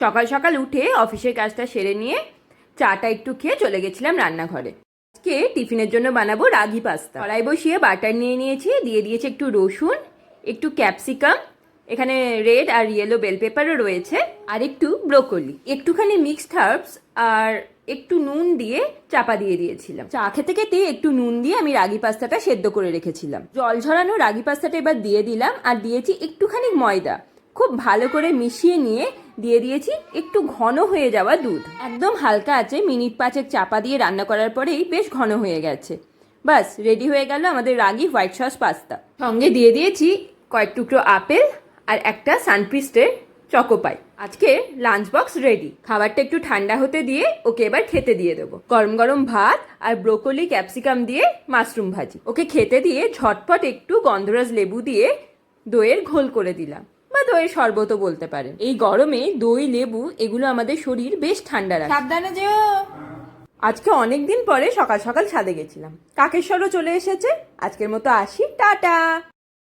সকাল সকাল উঠে অফিসের কাজটা সেরে নিয়ে চাটা একটু খেয়ে চলে গেছিলাম রান্নাঘরে। আজকে টিফিনের জন্য বানাবো রাগি পাস্তা। কড়াই বসিয়ে বাটার নিয়ে নিয়েছি, দিয়ে দিয়েছি একটু রসুন, একটু ক্যাপসিকাম, এখানে রেড আর ইয়েলো বেল পেপারও রয়েছে, আর একটু ব্রোকলি, একটুখানি মিক্সড হার্বস আর একটু নুন দিয়ে চাপা দিয়ে দিয়েছিলাম। চা খেতে খেতে একটু নুন দিয়ে আমি রাগি পাস্তাটা সেদ্ধ করে রেখেছিলাম। জল ঝরানো রাগি পাস্তাটা এবার দিয়ে দিলাম, আর দিয়েছি একটুখানি ময়দা। খুব ভালো করে মিশিয়ে নিয়ে দিয়ে দিয়েছি একটু ঘন হয়ে যাওয়া দুধ। একদম হালকা আছে, মিনিট 5 চাপা দিয়ে রান্না করার পরেই বেশ ঘন হয়ে গেছে। বাস রেডি হয়ে গেল আমাদের রাগি হোয়াইট সস পাস্তা। সঙ্গে দিয়ে দিয়েছি কয়েক টুকরো আপেল আর একটা সানপিস্টের চকোপাই। আজকে লাঞ্চ বক্স রেডি। খাবারটা একটু ঠান্ডা হতে দিয়ে ওকে এবার খেতে দিয়ে দেবো। গরম গরম ভাত আর ব্রোকলি ক্যাপসিকাম দিয়ে মাশরুম ভাজি। ওকে খেতে দিয়ে ঝটপট একটু গন্ধরাজ লেবু দিয়ে দইয়ের ঘোল করে দিলাম, বা দইয়ের শরবতও বলতে পারেন। এই গরমে দই, লেবু এগুলো আমাদের শরীর বেশ ঠান্ডা রাখে। সাবধানে যেও। আজকে অনেক দিন পরে সকাল সকাল ছাদে গেছিলাম। কাকেশ্বরও চলে এসেছে। আজকের মতো আসি, টাটা।